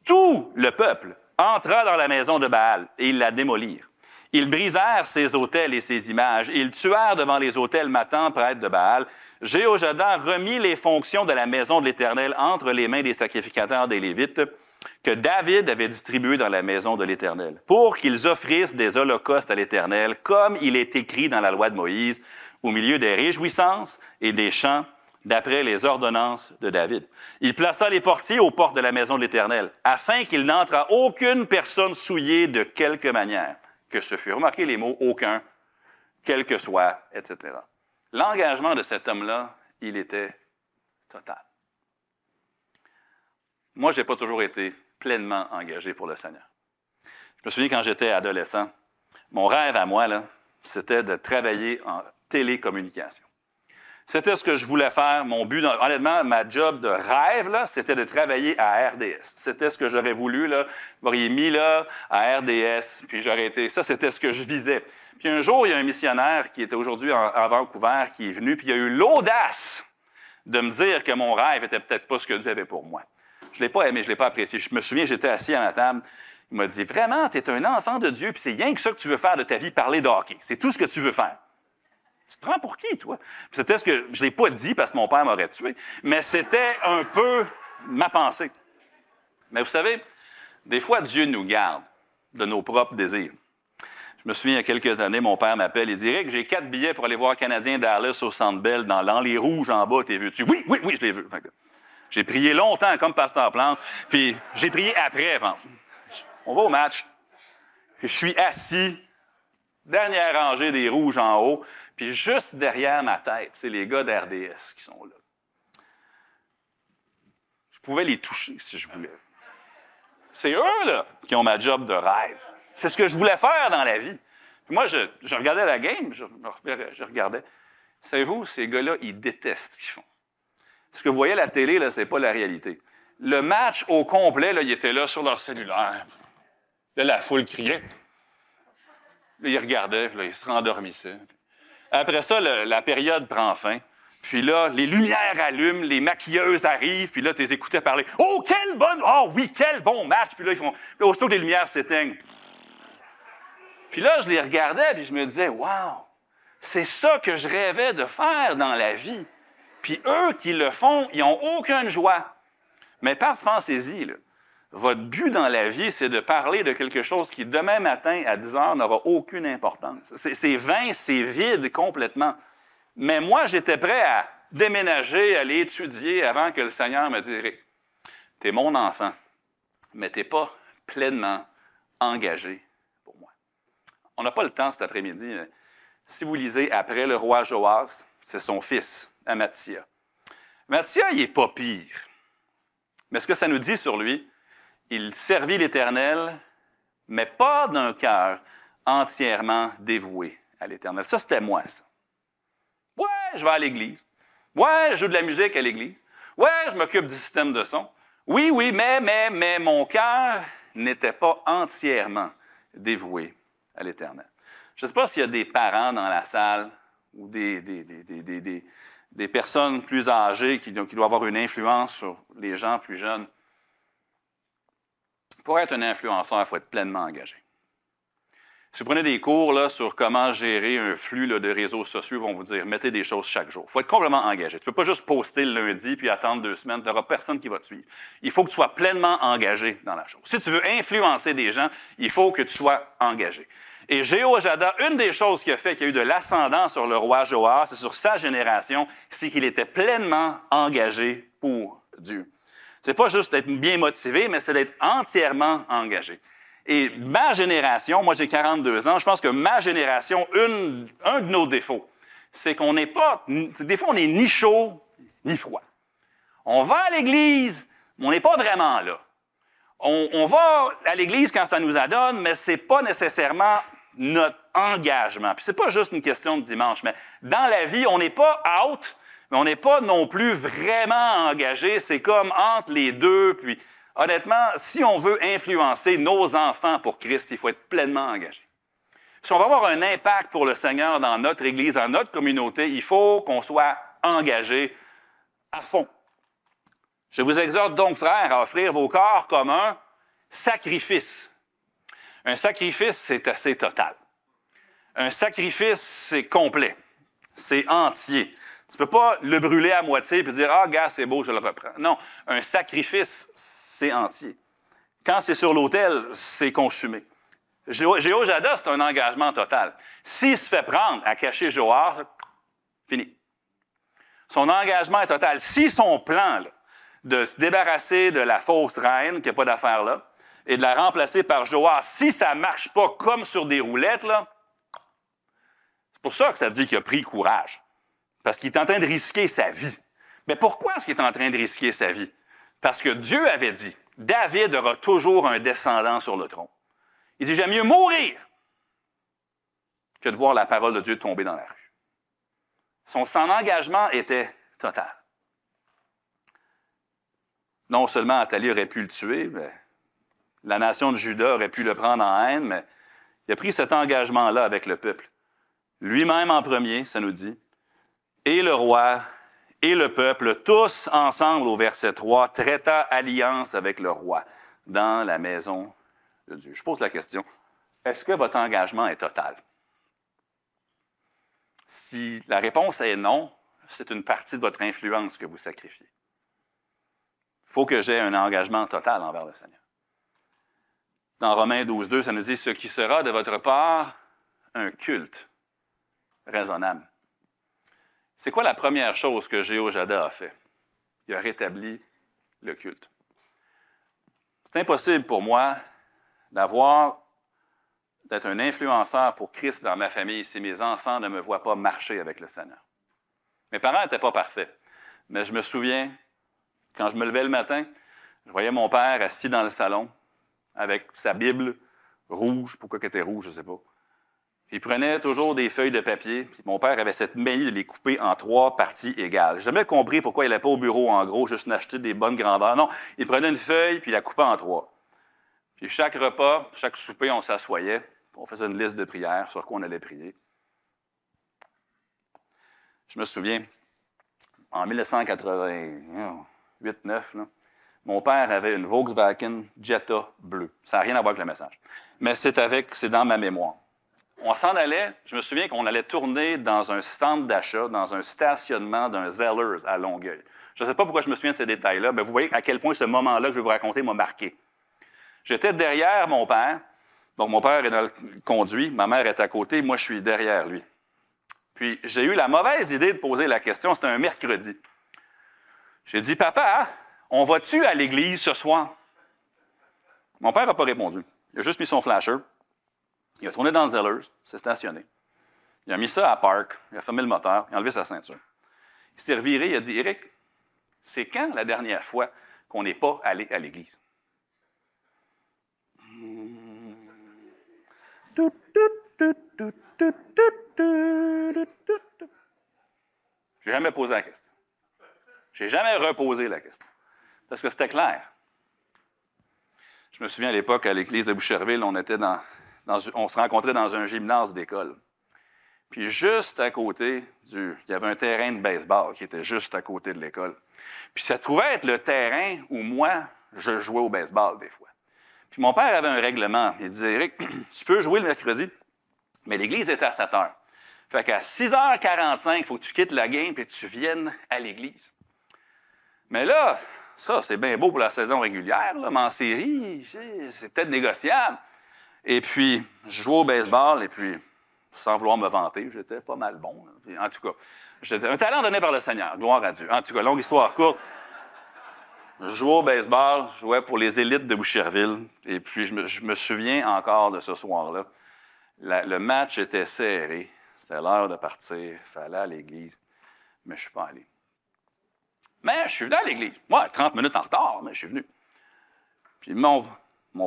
Tout le peuple entra dans la maison de Baal et ils la démolirent. Ils brisèrent ses autels et ses images. Ils tuèrent devant les autels Mathan, prêtre de Baal. Jéhoiada remit les fonctions de la maison de l'Éternel entre les mains des sacrificateurs des Lévites que David avait distribués dans la maison de l'Éternel, pour qu'ils offrissent des holocaustes à l'Éternel, comme il est écrit dans la loi de Moïse, au milieu des réjouissances et des chants, d'après les ordonnances de David. Il plaça les portiers aux portes de la maison de l'Éternel, afin qu'il n'entre à aucune personne souillée de quelque manière que ce fût. Remarquez les mots « aucun »,« quel que soit », etc. L'engagement de cet homme-là, il était total. Moi, je n'ai pas toujours été pleinement engagé pour le Seigneur. Je me souviens quand j'étais adolescent, mon rêve à moi, là, c'était de travailler en télécommunication. C'était ce que je voulais faire. Mon but, honnêtement, ma job de rêve, là, c'était de travailler à RDS. C'était ce que j'aurais voulu, là. Vous m'auriez mis là, à RDS, puis j'aurais été... Ça, c'était ce que je visais. Puis un jour, il y a un missionnaire qui était aujourd'hui à Vancouver, qui est venu, puis il a eu l'audace de me dire que mon rêve était peut-être pas ce que Dieu avait pour moi. Je ne l'ai pas aimé, je ne l'ai pas apprécié. Je me souviens, j'étais assis à ma table. Il m'a dit, vraiment, tu es un enfant de Dieu, puis c'est rien que ça que tu veux faire de ta vie, parler de hockey. C'est tout ce que tu veux faire. Tu te prends pour qui, toi? Puis c'était ce que je ne l'ai pas dit parce que mon père m'aurait tué, mais c'était un peu ma pensée. Mais vous savez, des fois, Dieu nous garde de nos propres désirs. Je me souviens, il y a quelques années, mon père m'appelle et dit, Rick, j'ai 4 billets pour aller voir Canadien Dallas au Centre Bell, dans les rouges en bas, t'es vu-tu? Oui, je l'ai vu. J'ai prié longtemps comme pasteur Plante, puis j'ai prié après. Bon. On va au match. Puis je suis assis, dernière rangée des rouges en haut, puis juste derrière ma tête, c'est les gars d'RDS qui sont là. Je pouvais les toucher si je voulais. C'est eux, là, qui ont ma job de rêve. C'est ce que je voulais faire dans la vie. Puis moi, je regardais la game, je regardais. Savez-vous, ces gars-là, ils détestent ce qu'ils font. Ce que vous voyez à la télé, là, c'est pas la réalité. Le match au complet, là, ils étaient là sur leur cellulaire. Là, la foule criait. Là, ils regardaient, puis là, ils se rendormissaient. Après ça, la période prend fin. Puis là, les lumières allument, les maquilleuses arrivent, puis là, tu les écoutais parler. « Oh, quel bon... Oh oui, quel bon match! » Puis là, ils font... Là, aussitôt que les lumières s'éteignent. Puis là, je les regardais, puis je me disais, « Wow! C'est ça que je rêvais de faire dans la vie. » Puis eux qui le font, ils n'ont aucune joie. Mais pensez-y, là. Votre but dans la vie, c'est de parler de quelque chose qui, demain matin, à 10 heures, n'aura aucune importance. C'est vain, c'est vide complètement. Mais moi, j'étais prêt à déménager, aller étudier avant que le Seigneur me dise, « T'es mon enfant, mais t'es pas pleinement engagé pour moi. » On n'a pas le temps cet après-midi. Mais si vous lisez après le roi Joas, c'est son fils, Amathia. Amathia, il n'est pas pire. Mais ce que ça nous dit sur lui, il servit l'Éternel, mais pas d'un cœur entièrement dévoué à l'Éternel. Ça, c'était moi, ça. Ouais, je vais à l'église. Ouais, je joue de la musique à l'église. Ouais, je m'occupe du système de son. Oui, mais mon cœur n'était pas entièrement dévoué à l'Éternel. Je ne sais pas s'il y a des parents dans la salle ou des personnes plus âgées qui doivent avoir une influence sur les gens plus jeunes. Pour être un influenceur, il faut être pleinement engagé. Si vous prenez des cours là, sur comment gérer un flux là, de réseaux sociaux, ils vont vous dire, mettez des choses chaque jour. Il faut être complètement engagé. Tu ne peux pas juste poster le lundi puis attendre 2 semaines. Il n'y aura personne qui va te suivre. Il faut que tu sois pleinement engagé dans la chose. Si tu veux influencer des gens, il faut que tu sois engagé. Et Jéhoiada, une des choses qui a fait qu'il y a eu de l'ascendant sur le roi Joas et sur sa génération, c'est qu'il était pleinement engagé pour Dieu. C'est pas juste d'être bien motivé, mais c'est d'être entièrement engagé. Et ma génération, moi j'ai 42 ans, je pense que ma génération, un de nos défauts, c'est qu'on n'est pas, des fois on n'est ni chaud, ni froid. On va à l'église, mais on n'est pas vraiment là. On va à l'église quand ça nous adonne, mais c'est pas nécessairement notre engagement. Puis c'est pas juste une question de dimanche, mais dans la vie, on n'est pas out, mais on n'est pas non plus vraiment engagé. C'est comme entre les deux. Puis, honnêtement, si on veut influencer nos enfants pour Christ, il faut être pleinement engagé. Si on va avoir un impact pour le Seigneur dans notre Église, dans notre communauté, il faut qu'on soit engagé à fond. Je vous exhorte donc, frères, à offrir vos corps comme un sacrifice. Un sacrifice, c'est assez total. Un sacrifice, c'est complet. C'est entier. Tu ne peux pas le brûler à moitié et dire « Ah, gars, c'est beau, je le reprends ». Non, un sacrifice, c'est entier. Quand c'est sur l'autel, c'est consumé. Jéhoiada, c'est un engagement total. S'il se fait prendre à cacher Joas, fini. Son engagement est total. Si son plan là, de se débarrasser de la fausse reine, qui n'a pas d'affaire là, et de la remplacer par Joas, si ça ne marche pas comme sur des roulettes, là, c'est pour ça que ça dit qu'il a pris courage. Parce qu'il est en train de risquer sa vie. Mais pourquoi est-ce qu'il est en train de risquer sa vie? Parce que Dieu avait dit, David aura toujours un descendant sur le trône. Il dit, j'aime mieux mourir que de voir la parole de Dieu tomber dans la rue. Son engagement était total. Non seulement Athalie aurait pu le tuer, mais la nation de Juda aurait pu le prendre en haine, mais il a pris cet engagement-là avec le peuple. Lui-même en premier, ça nous dit, et le roi et le peuple, tous ensemble au verset 3, traita alliance avec le roi dans la maison de Dieu. Je pose la question, est-ce que votre engagement est total? Si la réponse est non, c'est une partie de votre influence que vous sacrifiez. Il faut que j'ai un engagement total envers le Seigneur. Dans Romains 12, 2, ça nous dit « Ce qui sera de votre part un culte raisonnable. » C'est quoi la première chose que Jéhoiada a fait? Il a rétabli le culte. C'est impossible pour moi d'être un influenceur pour Christ dans ma famille si mes enfants ne me voient pas marcher avec le Seigneur. Mes parents n'étaient pas parfaits, mais je me souviens, quand je me levais le matin, je voyais mon père assis dans le salon avec sa Bible rouge. Pourquoi elle était rouge, je ne sais pas. Il prenait toujours des feuilles de papier, puis mon père avait cette manie de les couper en 3 parties égales. J'ai jamais compris pourquoi il n'allait pas au bureau, en gros, juste acheter des bonnes grandeurs. Non, il prenait une feuille, puis il la coupait en 3. Puis chaque repas, chaque souper, on s'assoyait, on faisait une liste de prières sur quoi on allait prier. Je me souviens, en 1988-9, mon père avait une Volkswagen Jetta bleue. Ça n'a rien à voir avec le message. Mais c'est dans ma mémoire. On s'en allait, je me souviens qu'on allait tourner dans un stand d'achat, dans un stationnement d'un Zellers à Longueuil. Je ne sais pas pourquoi je me souviens de ces détails-là, mais vous voyez à quel point ce moment-là que je vais vous raconter m'a marqué. J'étais derrière mon père, donc mon père est dans le conduit, ma mère est à côté, moi je suis derrière lui. Puis j'ai eu la mauvaise idée de poser la question, c'était un mercredi. J'ai dit, papa, on va-tu à l'église ce soir? Mon père n'a pas répondu. Il a juste mis son flasher. Il a tourné dans le Zellers, s'est stationné. Il a mis ça à park, il a fermé le moteur, il a enlevé sa ceinture. Il s'est reviré, il a dit, Éric, c'est quand la dernière fois qu'on n'est pas allé à l'église? J'ai jamais posé la question. J'ai jamais reposé la question. Parce que c'était clair. Je me souviens à l'époque, à l'église de Boucherville, on se rencontrait dans un gymnase d'école. Puis juste à côté, il y avait un terrain de baseball qui était juste à côté de l'école. Puis ça trouvait être le terrain où moi, je jouais au baseball des fois. Puis mon père avait un règlement. Il disait, Éric, tu peux jouer le mercredi, mais l'église est à 7 heures. Fait qu'à 6h45, il faut que tu quittes la game et que tu viennes à l'église. Mais là, ça, c'est bien beau pour la saison régulière, là, mais en série, c'est peut-être négociable. Et puis, je jouais au baseball, et puis, sans vouloir me vanter, j'étais pas mal bon. Puis, en tout cas, j'étais un talent donné par le Seigneur, gloire à Dieu. En tout cas, longue histoire courte. Je jouais au baseball, je jouais pour les élites de Boucherville, et puis je me souviens encore de ce soir-là. Le match était serré, c'était l'heure de partir, il fallait aller à l'église, mais je ne suis pas allé. Mais je suis venu à l'église. Ouais, 30 minutes en retard, mais je suis venu. Puis mon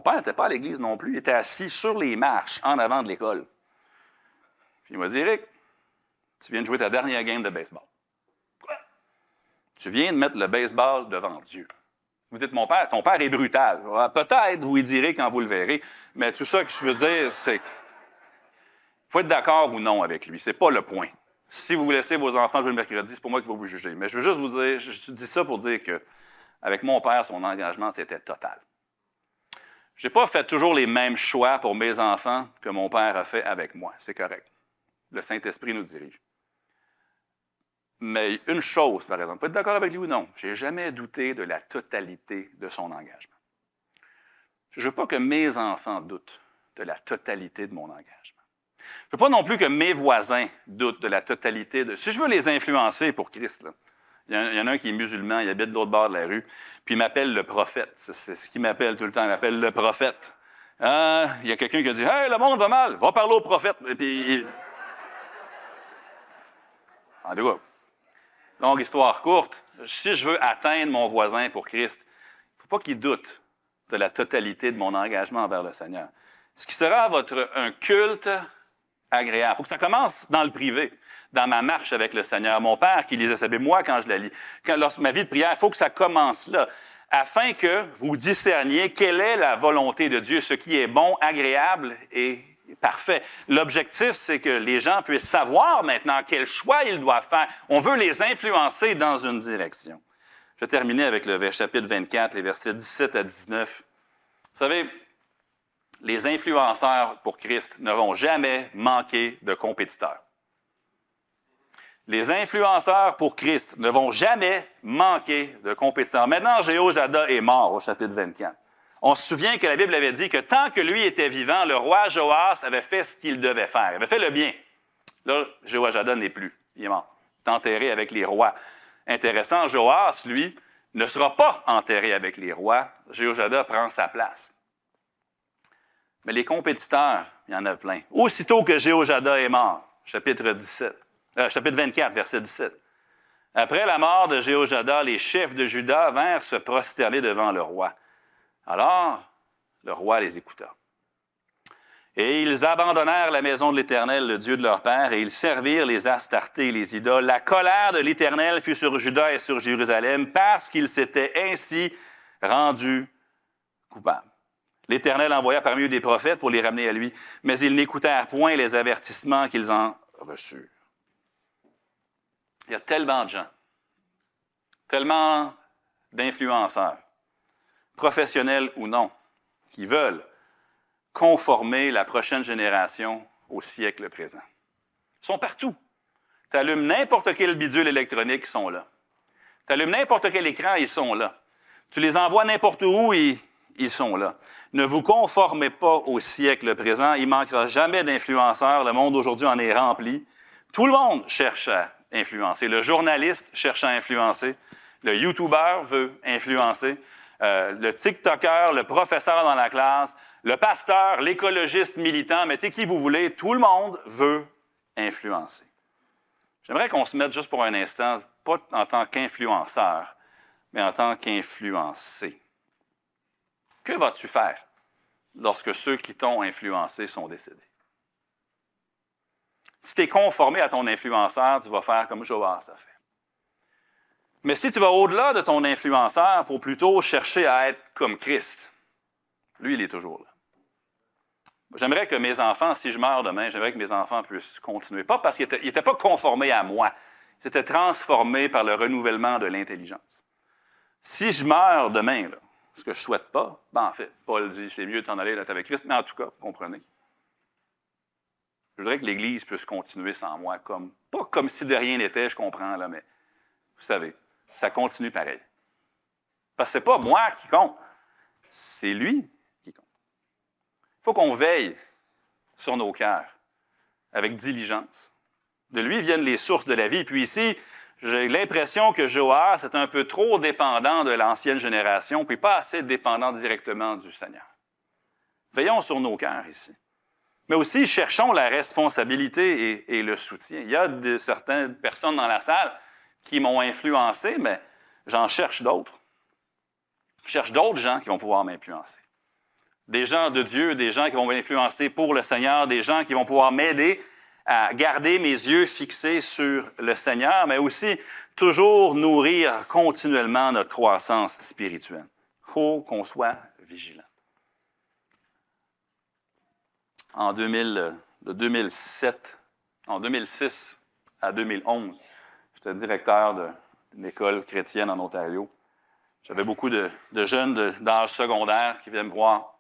père n'était pas à l'église non plus, il était assis sur les marches en avant de l'école. Puis il m'a dit, Éric, tu viens de jouer ta dernière game de baseball. Quoi? Tu viens de mettre le baseball devant Dieu. Vous dites, ton père est brutal. Peut-être, vous y direz quand vous le verrez, mais tout ça que je veux dire, c'est qu'il faut être d'accord ou non avec lui. C'est pas le point. Si vous laissez vos enfants jouer le mercredi, c'est pas moi qui vais vous juger. Mais je veux juste vous dire, je dis ça pour dire que avec mon père, son engagement, c'était total. Je n'ai pas fait toujours les mêmes choix pour mes enfants que mon père a fait avec moi. C'est correct. Le Saint-Esprit nous dirige. Mais une chose, par exemple, vous êtes d'accord avec lui ou non, je n'ai jamais douté de la totalité de son engagement. Je ne veux pas que mes enfants doutent de la totalité de mon engagement. Je ne veux pas non plus que mes voisins doutent de la totalité de... Si je veux les influencer pour Christ, là, il y en a un qui est musulman, il habite de l'autre bord de la rue, puis il m'appelle le prophète. C'est ce qu'il m'appelle tout le temps, il m'appelle le prophète. Il y a quelqu'un qui a dit « Hey, le monde va mal, va parler au prophète. » Et puis, en tout cas, longue histoire courte, si je veux atteindre mon voisin pour Christ, il ne faut pas qu'il doute de la totalité de mon engagement envers le Seigneur. Ce qui sera un culte agréable. Il faut que ça commence dans le privé, dans ma marche avec le Seigneur. Mon père qui lisait sa Bible, moi quand je la lis, lorsque ma vie de prière, il faut que ça commence là, afin que vous discerniez quelle est la volonté de Dieu, ce qui est bon, agréable et parfait. L'objectif, c'est que les gens puissent savoir maintenant quel choix ils doivent faire. On veut les influencer dans une direction. Je vais terminer avec le chapitre 24, les versets 17 à 19. Vous savez, les influenceurs pour Christ ne vont jamais manquer de compétiteurs. Les influenceurs pour Christ ne vont jamais manquer de compétiteurs. Maintenant, Jéhojada est mort au chapitre 24. On se souvient que la Bible avait dit que tant que lui était vivant, le roi Joas avait fait ce qu'il devait faire. Il avait fait le bien. Là, Jéhojada n'est plus. Il est mort. Il est enterré avec les rois. Intéressant, Joas, lui, ne sera pas enterré avec les rois. Jéhojada prend sa place. Mais les compétiteurs, il y en a plein. Aussitôt que Jéhojada est mort, chapitre 24, verset 17. Après la mort de Jéhojada, les chefs de Juda vinrent se prosterner devant le roi. Alors, le roi les écouta. Et ils abandonnèrent la maison de l'Éternel, le Dieu de leur père, et ils servirent les Astartés et les idoles. La colère de l'Éternel fut sur Juda et sur Jérusalem, parce qu'ils s'étaient ainsi rendus coupables. L'Éternel envoya parmi eux des prophètes pour les ramener à lui, mais ils n'écoutèrent point les avertissements qu'ils en reçurent. Il y a tellement de gens, tellement d'influenceurs, professionnels ou non, qui veulent conformer la prochaine génération au siècle présent. Ils sont partout. Tu allumes n'importe quel bidule électronique, ils sont là. Tu allumes n'importe quel écran, ils sont là. Tu les envoies n'importe où, ils sont là. Ne vous conformez pas au siècle présent. Il ne manquera jamais d'influenceurs. Le monde aujourd'hui en est rempli. Tout le monde cherche à influencer. Le journaliste cherche à influencer. Le YouTuber veut influencer. Le TikToker, le professeur dans la classe, le pasteur, l'écologiste militant, mettez qui vous voulez, tout le monde veut influencer. J'aimerais qu'on se mette juste pour un instant, pas en tant qu'influenceur, mais en tant qu'influencé. Que vas-tu faire lorsque ceux qui t'ont influencé sont décédés? Si tu es conformé à ton influenceur, tu vas faire comme Joas a fait. Mais si tu vas au-delà de ton influenceur pour plutôt chercher à être comme Christ, lui, il est toujours là. J'aimerais que mes enfants, si je meurs demain, j'aimerais que mes enfants puissent continuer. Pas parce qu'ils n'étaient pas conformés à moi. Ils s'étaient transformés par le renouvellement de l'intelligence. Si je meurs demain, là, ce que je ne souhaite pas, en fait, Paul dit, c'est mieux de t'en aller d'être avec Christ, mais en tout cas, vous comprenez. Je voudrais que l'Église puisse continuer sans moi, pas comme si de rien n'était, je comprends, là, mais vous savez, ça continue pareil. Parce que ce n'est pas moi qui compte, c'est lui qui compte. Il faut qu'on veille sur nos cœurs avec diligence. De lui viennent les sources de la vie. Puis ici, j'ai l'impression que Joas est un peu trop dépendant de l'ancienne génération, puis pas assez dépendant directement du Seigneur. Veillons sur nos cœurs ici. Mais aussi, cherchons la responsabilité et le soutien. Il y a certaines personnes dans la salle qui m'ont influencé, mais j'en cherche d'autres. Je cherche d'autres gens qui vont pouvoir m'influencer. Des gens de Dieu, des gens qui vont m'influencer pour le Seigneur, des gens qui vont pouvoir m'aider à garder mes yeux fixés sur le Seigneur, mais aussi toujours nourrir continuellement notre croissance spirituelle. Il faut qu'on soit vigilant. De 2006 à 2011, j'étais directeur d'une école chrétienne en Ontario. J'avais beaucoup de jeunes d'âge secondaire qui venaient me voir.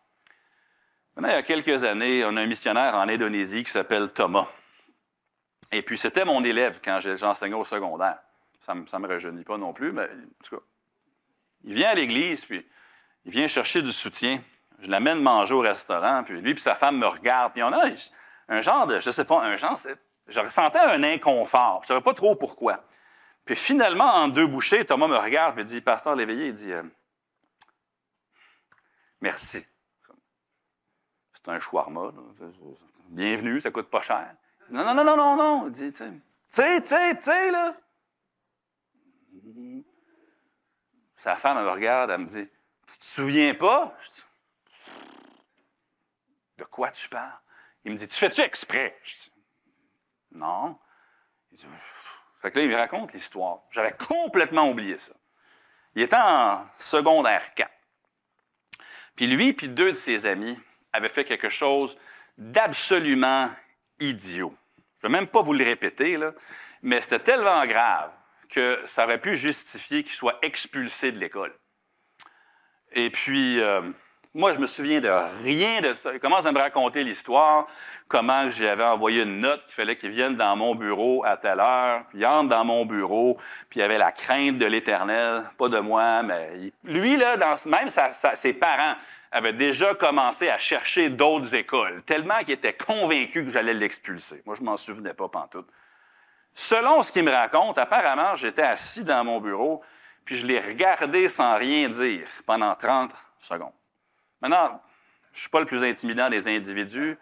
Maintenant, il y a quelques années, on a un missionnaire en Indonésie qui s'appelle Thomas. Et puis, c'était mon élève quand j'enseignais au secondaire. Ça me rajeunit pas non plus, mais en tout cas, il vient à l'église, puis il vient chercher du soutien. Je l'amène manger au restaurant, puis lui et sa femme me regardent, puis on a un genre de, je sais pas, je ressentais un inconfort, je ne savais pas trop pourquoi. Puis finalement, en 2 bouchées, Thomas me regarde et dit, Pasteur Léveillé, il dit, merci. C'est un shawarma, là. Bienvenue, ça coûte pas cher. Non. Il dit, tu sais, là. Sa femme, elle me regarde, elle me dit, tu te souviens pas? Je dis, de quoi tu parles? Il me dit, tu fais-tu exprès? Je dis, non. Il dit, fait que là, il me raconte l'histoire. J'avais complètement oublié ça. Il était en secondaire 4. Puis lui, puis 2 de ses amis avaient fait quelque chose d'absolument idiot. Je ne vais même pas vous le répéter, là, mais c'était tellement grave que ça aurait pu justifier qu'il soit expulsé de l'école. Et puis, moi, je me souviens de rien de ça. Il commence à me raconter l'histoire, comment j'avais envoyé une note qu'il fallait qu'il vienne dans mon bureau à telle heure, puis il entre dans mon bureau, puis il avait la crainte de l'Éternel, pas de moi, mais lui, là, même ses parents avaient déjà commencé à chercher d'autres écoles, tellement qu'il était convaincu que j'allais l'expulser. Moi, je ne m'en souvenais pas pantoute. Selon ce qu'il me raconte, apparemment, j'étais assis dans mon bureau, puis je l'ai regardé sans rien dire pendant 30 secondes. Maintenant, je ne suis pas le plus intimidant des individus.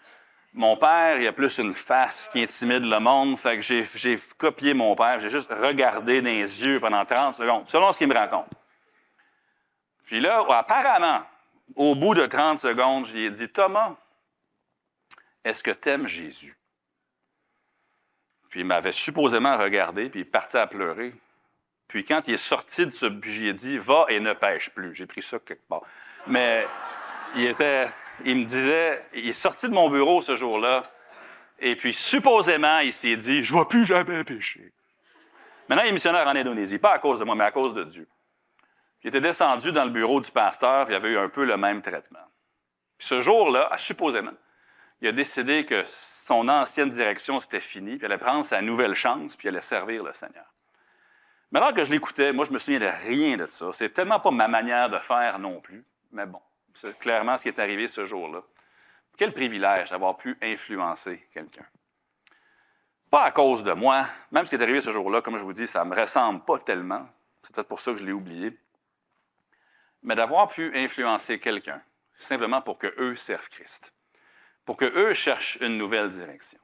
Mon père, il a plus une face qui intimide le monde, fait que j'ai copié mon père, j'ai juste regardé dans les yeux pendant 30 secondes, selon ce qu'il me raconte. Puis là, apparemment, au bout de 30 secondes, je lui ai dit, Thomas, est-ce que tu aimes Jésus? Puis il m'avait supposément regardé, puis il partit à pleurer. Puis quand il est sorti de ce, j'ai dit, va et ne pêche plus. J'ai pris ça quelque part. Mais il me disait, il est sorti de mon bureau ce jour-là, et puis supposément, il s'est dit, je ne vais plus jamais pêcher. Maintenant, il est missionnaire en Indonésie, pas à cause de moi, mais à cause de Dieu. Il était descendu dans le bureau du pasteur, puis il avait eu un peu le même traitement. Puis ce jour-là, supposément, il a décidé que son ancienne direction, c'était fini, puis il allait prendre sa nouvelle chance, puis il allait servir le Seigneur. Mais alors que je l'écoutais, moi, je me souviens de rien de ça. C'est tellement pas ma manière de faire non plus. Mais bon, c'est clairement ce qui est arrivé ce jour-là. Quel privilège d'avoir pu influencer quelqu'un. Pas à cause de moi. Même ce qui est arrivé ce jour-là, comme je vous dis, ça ne me ressemble pas tellement. C'est peut-être pour ça que je l'ai oublié. Mais d'avoir pu influencer quelqu'un, simplement pour qu'eux servent Christ. Pour qu'eux cherchent une nouvelle direction.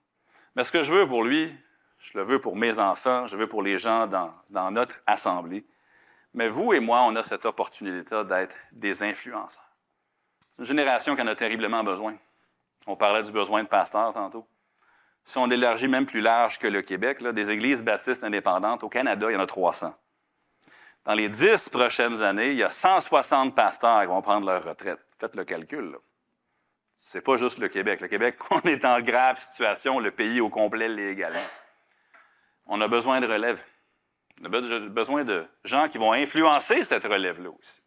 Mais ce que je veux pour lui, je le veux pour mes enfants, je le veux pour les gens dans notre assemblée. Mais vous et moi, on a cette opportunité d'être des influenceurs. C'est une génération qui en a terriblement besoin. On parlait du besoin de pasteurs tantôt. Si on élargit même plus large que le Québec, là, des églises baptistes indépendantes, au Canada, il y en a 300. Dans les 10 prochaines années, il y a 160 pasteurs qui vont prendre leur retraite. Faites le calcul, là. C'est pas juste le Québec. Le Québec, on est en grave situation, le pays au complet légalement. On a besoin de relève. On a besoin de gens qui vont influencer cette relève-là aussi.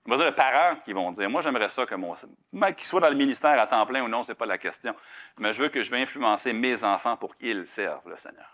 On a besoin de parents qui vont dire, moi, j'aimerais ça que même qu'ils soient dans le ministère à temps plein ou non, c'est pas la question. Mais je veux influencer mes enfants pour qu'ils servent le Seigneur.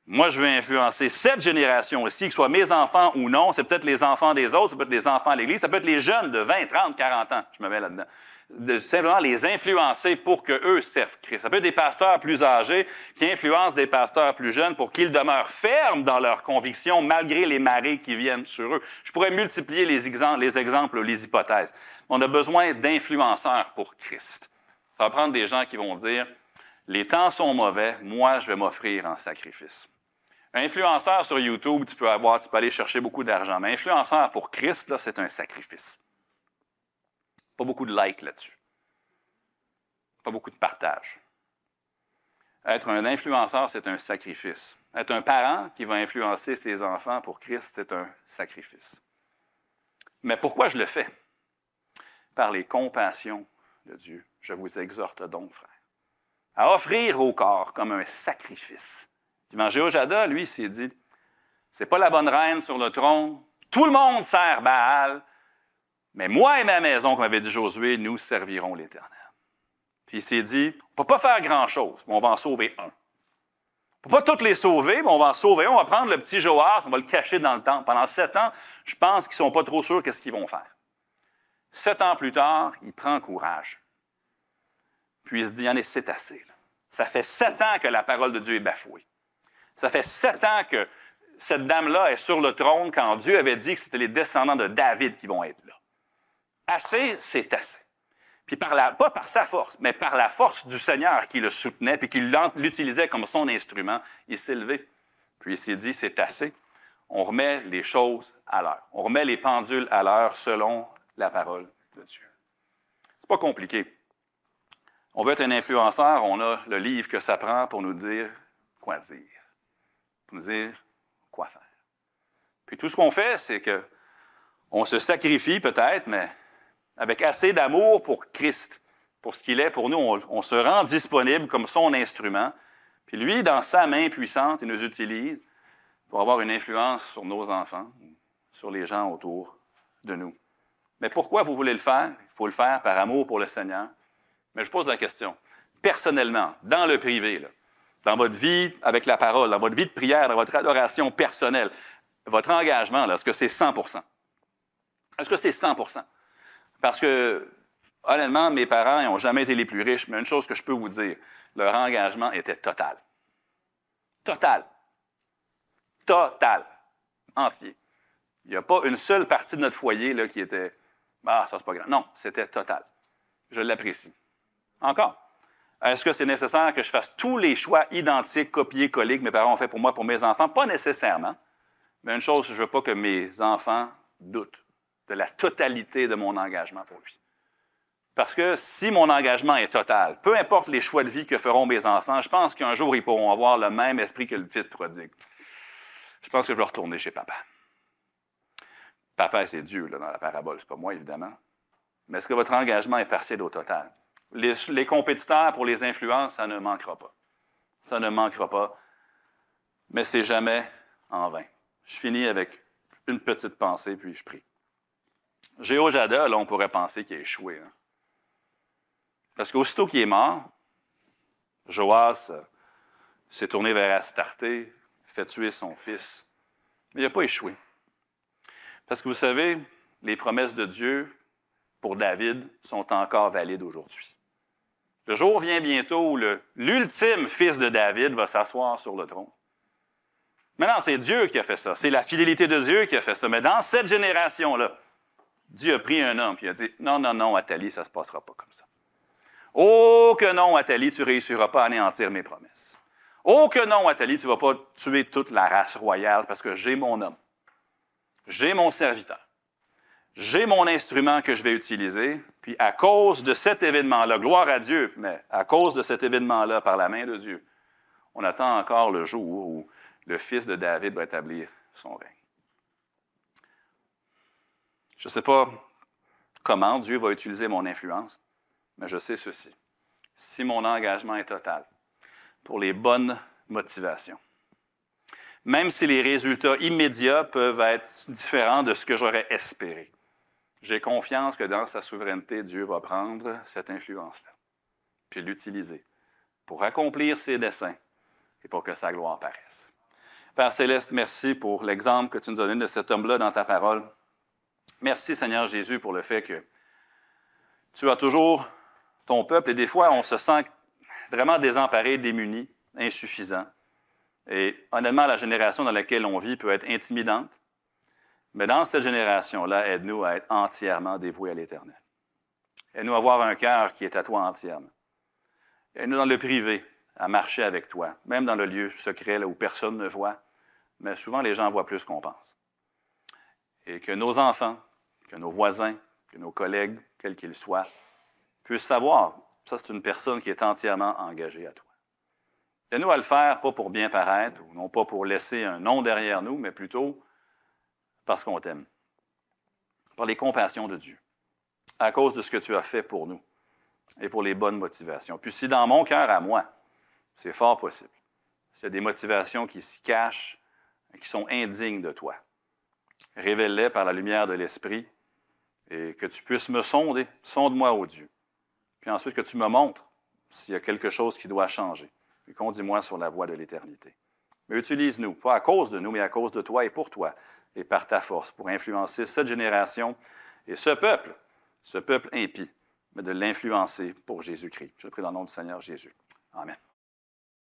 Moi, je veux influencer cette génération aussi, que ce soit mes enfants ou non. C'est peut-être les enfants des autres, ça peut être les enfants à l'Église, ça peut être les jeunes de 20, 30, 40 ans. Je me mets là-dedans. De simplement les influencer pour qu'eux servent Christ. Ça peut être des pasteurs plus âgés qui influencent des pasteurs plus jeunes pour qu'ils demeurent fermes dans leurs convictions malgré les marées qui viennent sur eux. Je pourrais multiplier les exemples ou les hypothèses. On a besoin d'influenceurs pour Christ. Ça va prendre des gens qui vont dire, les temps sont mauvais, moi je vais m'offrir en sacrifice. Influenceur sur YouTube, tu peux aller chercher beaucoup d'argent, mais influenceur pour Christ, là, c'est un sacrifice. Pas beaucoup de likes là-dessus. Pas beaucoup de partage. Être un influenceur, c'est un sacrifice. Être un parent qui va influencer ses enfants pour Christ, c'est un sacrifice. Mais pourquoi je le fais? Par les compassions de Dieu. Je vous exhorte donc, frères, à offrir vos corps comme un sacrifice. Puis Jéhoiada, lui, s'est dit, c'est pas la bonne reine sur le trône, tout le monde sert Baal, mais moi et ma maison, comme avait dit Josué, nous servirons l'Éternel. Puis il s'est dit, on ne peut pas faire grand-chose, mais on va en sauver un. On ne peut pas tous les sauver, mais on va en sauver un. On va prendre le petit Joas, on va le cacher dans le temple. Pendant 7 ans, je pense qu'ils ne sont pas trop sûrs qu'est-ce qu'ils vont faire. 7 ans plus tard, il prend courage. Puis il se dit, c'est assez. Là. Ça fait 7 ans que la parole de Dieu est bafouée. Ça fait 7 ans que cette dame-là est sur le trône quand Dieu avait dit que c'était les descendants de David qui vont être là. Assez, c'est assez. Puis pas par sa force, mais par la force du Seigneur qui le soutenait puis qui l'utilisait comme son instrument, il s'est levé. Puis il s'est dit, c'est assez. On remet les choses à l'heure. On remet les pendules à l'heure selon la parole de Dieu. C'est pas compliqué. On veut être un influenceur, on a le livre que ça prend pour nous dire quoi dire. Pour nous dire quoi faire. Puis tout ce qu'on fait, c'est que on se sacrifie peut-être, mais avec assez d'amour pour Christ, pour ce qu'il est pour nous, on se rend disponible comme son instrument. Puis lui, dans sa main puissante, il nous utilise pour avoir une influence sur nos enfants, sur les gens autour de nous. Mais pourquoi vous voulez le faire? Il faut le faire par amour pour le Seigneur. Mais je pose la question. Personnellement, dans le privé, là, dans votre vie avec la parole, dans votre vie de prière, dans votre adoration personnelle, votre engagement, là, est-ce que c'est 100%? Est-ce que c'est 100%? Parce que, honnêtement, mes parents n'ont jamais été les plus riches, mais une chose que je peux vous dire, leur engagement était total. Total. Total. Entier. Il n'y a pas une seule partie de notre foyer là, qui était « Ah, ça, c'est pas grave ». Non, c'était total. Je l'apprécie. Encore. Est-ce que c'est nécessaire que je fasse tous les choix identiques, copier-coller que mes parents ont fait pour moi, pour mes enfants? Pas nécessairement. Mais une chose, je ne veux pas que mes enfants doutent de la totalité de mon engagement pour lui. Parce que si mon engagement est total, peu importe les choix de vie que feront mes enfants, je pense qu'un jour, ils pourront avoir le même esprit que le fils prodigue. Je pense que je vais retourner chez papa. Papa, c'est Dieu là, dans la parabole, c'est pas moi, évidemment. Mais est-ce que votre engagement est partiel au total? Les compétiteurs pour les influences, ça ne manquera pas. Ça ne manquera pas. Mais c'est jamais en vain. Je finis avec une petite pensée, puis je prie. Jéhoiada, là, on pourrait penser qu'il a échoué. Hein? Parce qu'aussitôt qu'il est mort, Joas s'est tourné vers Astarté, fait tuer son fils. Mais il n'a pas échoué. Parce que vous savez, les promesses de Dieu pour David sont encore valides aujourd'hui. Le jour vient bientôt où l'ultime fils de David va s'asseoir sur le trône. Maintenant, c'est Dieu qui a fait ça. C'est la fidélité de Dieu qui a fait ça. Mais dans cette génération-là, Dieu a pris un homme et a dit « Non, Athalie, ça ne se passera pas comme ça. Oh que non, Athalie, tu ne réussiras pas à anéantir mes promesses. Oh que non, Athalie, tu ne vas pas tuer toute la race royale parce que j'ai mon homme. J'ai mon serviteur. J'ai mon instrument que je vais utiliser. Puis à cause de cet événement-là, gloire à Dieu, mais à cause de cet événement-là, par la main de Dieu, on attend encore le jour où le fils de David va établir son règne. Je ne sais pas comment Dieu va utiliser mon influence, mais je sais ceci. Si mon engagement est total, pour les bonnes motivations, même si les résultats immédiats peuvent être différents de ce que j'aurais espéré, j'ai confiance que dans sa souveraineté, Dieu va prendre cette influence-là, puis l'utiliser pour accomplir ses desseins et pour que sa gloire paraisse. Père Céleste, merci pour l'exemple que tu nous as donné de cet homme-là dans ta parole. Merci, Seigneur Jésus, pour le fait que tu as toujours ton peuple et des fois, on se sent vraiment désemparé, démuni, insuffisant. Et honnêtement, la génération dans laquelle on vit peut être intimidante. Mais dans cette génération-là, aide-nous à être entièrement dévoués à l'Éternel. Aide-nous à avoir un cœur qui est à toi entièrement. Aide-nous dans le privé à marcher avec toi, même dans le lieu secret là, où personne ne voit, mais souvent les gens voient plus qu'on pense. Et que nos enfants, que nos voisins, que nos collègues, quels qu'ils soient, puissent savoir, ça c'est une personne qui est entièrement engagée à toi. Aide-nous à le faire, pas pour bien paraître, ou non pas pour laisser un nom derrière nous, mais plutôt parce qu'on t'aime. Par les compassions de Dieu, à cause de ce que tu as fait pour nous et pour les bonnes motivations. Puis si dans mon cœur à moi, c'est fort possible, s'il y a des motivations qui s'y cachent, qui sont indignes de toi, révèle-les par la lumière de l'Esprit et que tu puisses me sonder. Sonde-moi, ô Dieu. Puis ensuite que tu me montres s'il y a quelque chose qui doit changer. Puis conduis-moi sur la voie de l'éternité. Mais utilise-nous, pas à cause de nous, mais à cause de toi et pour toi, et par ta force, pour influencer cette génération et ce peuple impie, mais de l'influencer pour Jésus-Christ. Je le prie dans le nom du Seigneur Jésus. Amen.